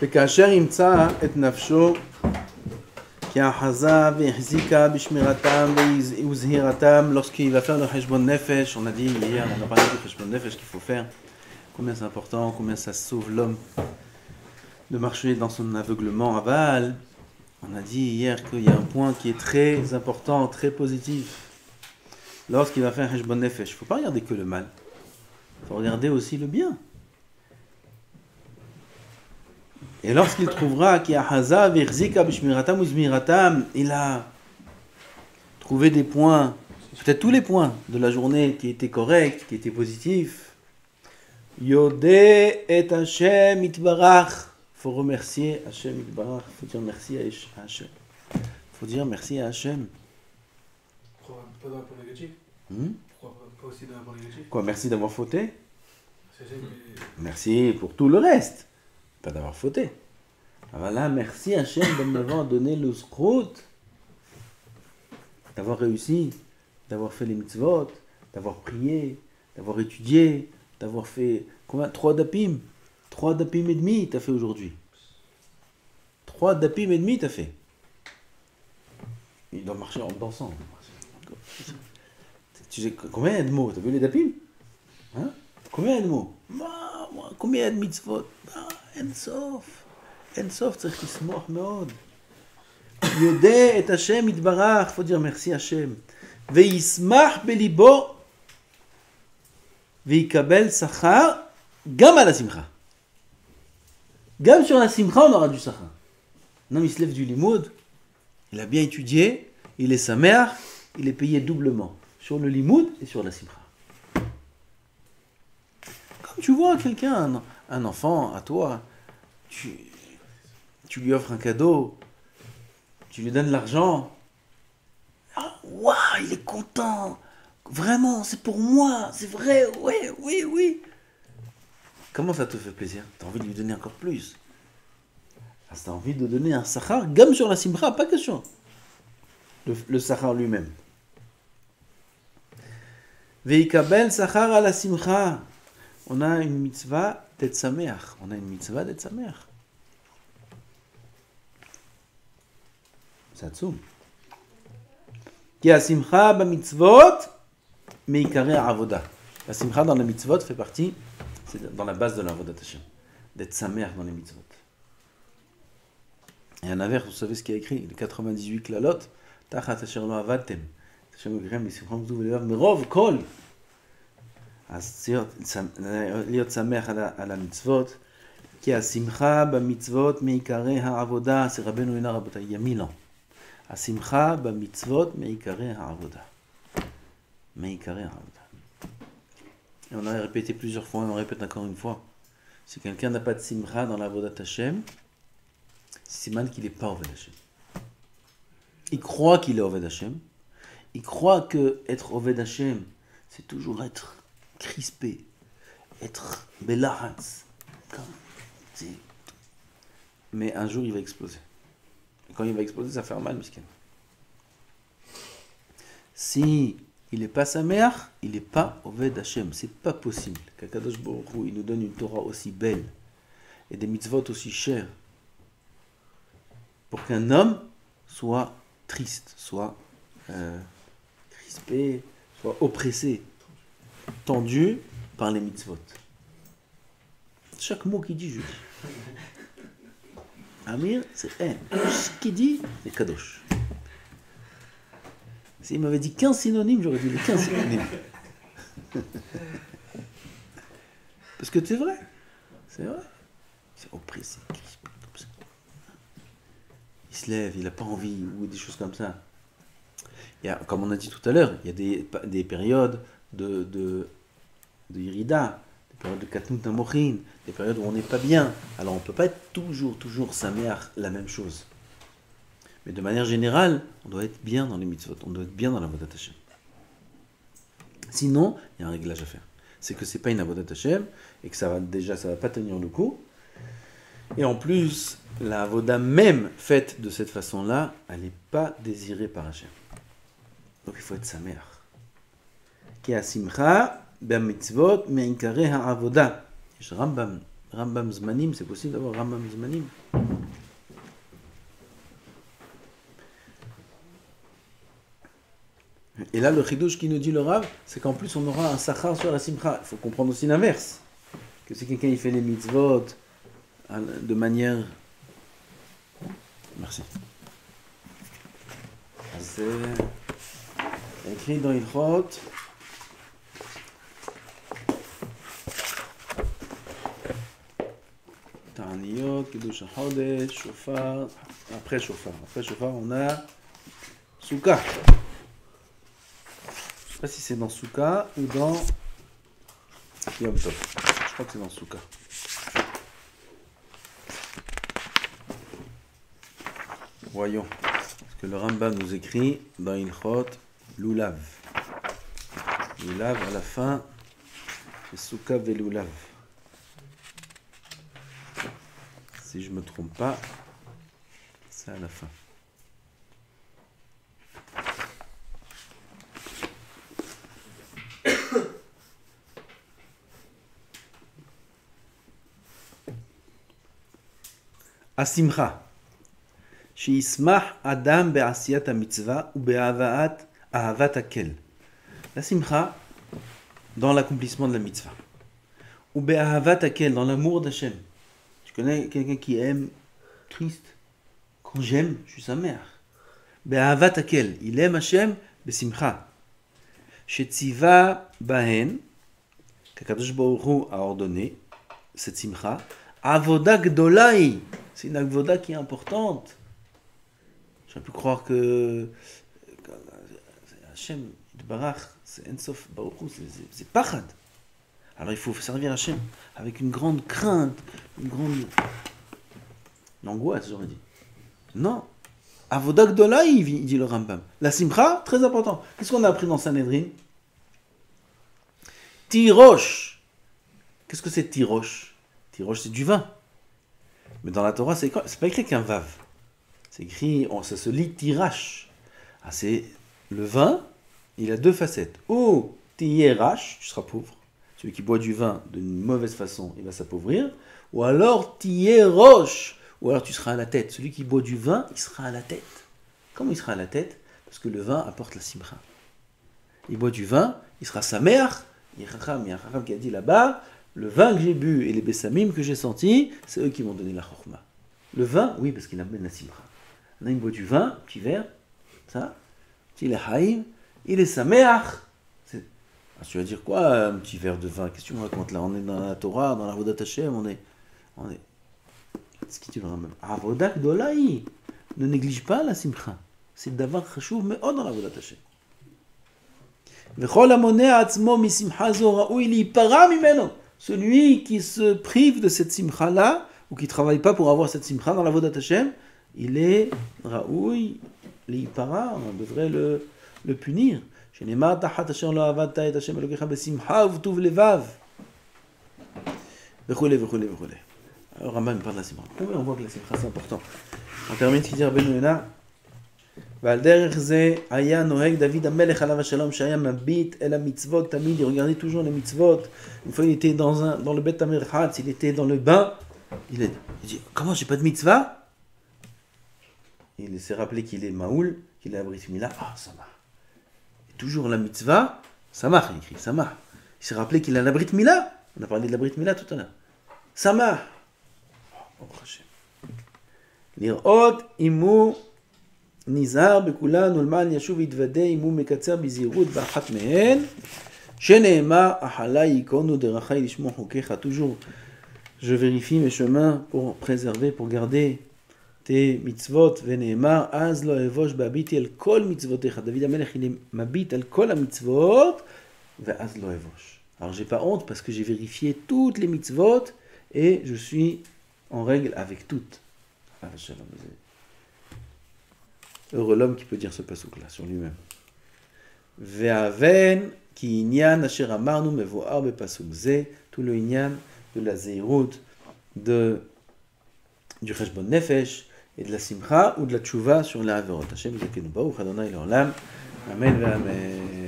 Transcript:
וכאשר ימצא את נפשו כי אחזה והחזיקה בשמירתם וזהירתם, lorsqu'il va faire le חשבון נפש, on a dit hier, on a parlé du חשבון נפש qu'il faut faire, combien c'est important, combien ça sauve l'homme de marcher dans son aveuglement aval. On a dit hier qu'il y a un point qui est très important, très positif. Lorsqu'il va faire Heshbon Nefesh, il ne faut pas regarder que le mal. Il faut regarder aussi le bien. Et lorsqu'il trouvera qu'il y a Haza, Virzika, Bishmiratam, Uzmiratam, il a trouvé des points, peut-être tous les points de la journée qui étaient corrects, qui étaient positifs. Yodé et Hashem Itbarach. Il faut remercier Hashem Itbarach. Il faut dire merci à Hashem. Il faut dire merci à Hashem. Pourquoi pas dans le point négatif? Pourquoi pas aussi dans le point négatif? Quoi, merci d'avoir fauté? Merci pour tout le reste. Pas d'avoir fauté. Alors là, merci Hashem de m'avoir donné le scrout, d'avoir réussi, d'avoir fait les mitzvot, d'avoir prié, d'avoir étudié, d'avoir fait combien? 3 dapim. 3 dapim et demi t'as fait aujourd'hui. 3 dapim et demi t'as fait. Il doit marcher en dansant. Combien il y a de mots? T'as vu les dapim? Hein? Combien il y a de mots? Combien il y a de mitzvot? En sof. En sof, צריך לשמוח מאוד. יודע את השם יתברך, faut dire merci Hashem. וישמח בליבו ויקבל שכר גם על השמחה. גם sur la simcha, on aura du sachar. Non, il se lève du limoud, il a bien étudié, il est samer, il est payé doublement sur le limoud et sur la simcha. Comme tu vois quelqu'un, un enfant à toi, tu lui offres un cadeau, tu lui donnes de l'argent, waouh, il est content, vraiment, c'est pour moi, c'est vrai, oui. Comment ça te fait plaisir? Tu as envie de lui donner encore plus. Tu as envie de donner un sachar, gamme sur la simcha, pas question. Le sachar lui-même. Veikabel sachar à la simcha. On a une mitzvah d'être sameach. Satsoum. Qui a simcha ba mitzvot, meikare avoda. La simcha dans la mitzvot fait partie, c'est dans la base de l'avodat Hashem, d'être sameach dans les mitzvot. Et un aver, vous savez ce qu'il y a écrit, les 98 klalot, tachat asher lo avadtem, Hashem grem misimcham zou velevav merov kol. אז להיות שמח על המצוות, כי השמחה במצוות מעיקרי העבודה, זה רבנו אינה רבותי, ימילו. השמחה במצוות מעיקרי העבודה. מעיקרי העבודה. Et on a répété plusieurs fois, on répète encore une fois. Si quelqu'un n'a pas de simcha dans l'avodat Hashem, c'est mal qu'il n'est pas Oved Hashem. Il croit qu'il est Oved Hashem. Il croit que être Oved Hashem, c'est toujours être crispé, être belahatz, mais un jour il va exploser. Et quand il va exploser, ça va faire mal, miskin. Si il n'est pas sa mère, il n'est pas Oved Hashem. C'est pas possible qu'Akadosh Baruch Hu, il nous donne une Torah aussi belle et des mitzvot aussi chères pour qu'un homme soit triste, soit crispé, soit oppressé, tendu par les mitzvot. Chaque mot qu'il dit, je dis. Amir, c'est haine. Ce qu'il dit, c'est kadosh. S'il m'avait dit 15 synonymes, j'aurais dit les 15 synonymes. Parce que c'est vrai. C'est vrai. C'est oppressé, crispé, comme ça. Il se lève, il n'a pas envie, ou des choses comme ça. Il y a, comme on a dit tout à l'heure, il y a des périodes de Irida, des périodes de Katnut Namochin, des périodes où on n'est pas bien. Alors on ne peut pas être toujours sameach la même chose. Mais de manière générale, on doit être bien dans les mitzvot, on doit être bien dans la Avodat Hashem. Sinon, il y a un réglage à faire. C'est que c'est pas une Avodat Hashem et que ça va pas tenir le coup. Et en plus, la Avoda même faite de cette façon-là, elle n'est pas désirée par Hashem. Donc il faut être sameach. Qui a simcha b'mitzvot me'ikare ha'avoda. יש רמב"ם Rambam Zmanim, c'est possible d'avoir Rambam Zmanim. Et là, le chidouche qui nous dit le Rav, c'est qu'en plus on aura un sachar sur la simcha. Il faut comprendre aussi l'inverse. Que si quelqu'un il fait les mitzvot de manière... Merci. C'est écrit dans Ilchot. Ta'aniyot, Kiddush HaChodesh, Shofar. Après Shofar, on a Souka. Je sais pas si c'est dans Souka ou dans Yom Tov. Je crois que c'est dans Souka. Voyons ce que le Rambam nous écrit dans Ilchot Lulav. Lulav à la fin, c'est Souka Velulav. Si je ne me trompe pas, c'est à la fin. Asimcha. Sheismach Adam be'asiyat ha-mitzvah ou be'avat hakel. La simcha, dans l'accomplissement de la mitzvah. Ou be'avat hakel, dans l'amour d'Hachem. Tu connais quelqu'un qui aime Christ? Quand j'aime, je suis sa mère. Be'avat hakel, il aime Hachem be'simcha. Shetziva bahen, qu'Akadosh Baruch Hu a ordonné cette simcha. Avoda gdolai, c'est une avoda qui est importante. J'aurais pu croire que Hachem, Barach, c'est Ensof Baruch Hu, c'est pachad. Alors il faut servir Hachem avec une grande crainte, une angoisse, j'aurais dit. Non. Avoda gdolai, dit le Rambam. La simcha, très important. Qu'est-ce qu'on a appris dans Sanhedrin? Tirosh. Qu'est-ce que c'est tirosh? Tirosh, c'est du vin. Mais dans la Torah, c'est pas écrit qu'un vav. C'est écrit, ça se lit tirash. Ah, c'est le vin, il a deux facettes. Ou tiyerash, tu seras pauvre. Celui qui boit du vin d'une mauvaise façon, il va s'appauvrir. Ou alors tiyerosh, ou alors tu seras à la tête. Celui qui boit du vin, il sera à la tête. Comment il sera à la tête? Parce que le vin apporte la simcha. Il boit du vin, il sera sa mère. Il y a un chacham qui a dit là-bas, le vin que j'ai bu et les bessamim que j'ai sentis, c'est eux qui m'ont donné la chorma. Le vin, oui, parce qu'il amène la simcha. Là, il boit du vin, petit verre, ça, petit lechaim, il est sa mère. Tu vas dire quoi, un petit verre de vin? Qu'est-ce que tu me racontes là? On est dans la Torah, dans la Avodat Hashem, on est... Ce qui te le ramène. Avodat Gdolai. Ne néglige pas la simcha. C'est d'avoir chashuv me'od dans la Avodat Hashem. V'chol hamonea atzmo mi simcha zo ra'ui li'ipara mimeno. Celui qui se prive de cette simcha là, ou qui ne travaille pas pour avoir cette simcha dans la Avodat Hashem, il est ra'ui li'ipara. On devrait le punir. שנאמר תחת אשר לא עבדת את השם אלוקיך בשמחה ובטוב לבב וכולי וכולי וכולי. Alors Rambam parle de la simcha. On voit que la simcha c'est important. On termine ce qu'il dit Rabbeinu Yonah. ועל דרך זה היה נוהג דוד המלך עליו השלום שהיה מביט אל המצוות תמיד, il regardait toujours les mitzvot. Une fois il était dans le Bet HaMerchatz, il était dans le bain, il dit comment j'ai pas de mitzvah? Il s'est rappelé qu'il est Maoul, qu'il est Brit Mila. Ah ça marche. Toujours la mitzvah, Samach, il écrit Samach. Il s'est rappelé qu'il a la Brit Mila. On a parlé de la Brit Mila tout à l'heure. Samach. Lirot imu nizar bekulan ulman yashuv yitvade imu mekatzer bizirut ba'achat mehen shene'emar achala yikonu derachai lishmo chukecha. Toujours, je vérifie mes chemins pour préserver, pour garder tes mitzvot, ונאמר, אז לא אבוש בהביטי על כל מצוותיך. דוד המלך, il m'habite על כל המצוות, ואז לא אבוש. Alors j'ai pas honte parce que j'ai vérifié toutes les mitzvot et je suis en règle avec toutes. Heureux l'homme qui peut dire ce pasuk là sur lui-même. והאבן כי עניין אשר אמרנו מבואר בפסוק זה, tout le עניין de la zéirut, du cheshbon nefesh, et de la simcha ou de la tchouva sur la averot. Hashem Zakenu Baruch Adonai Leolam. Amen ve Amen.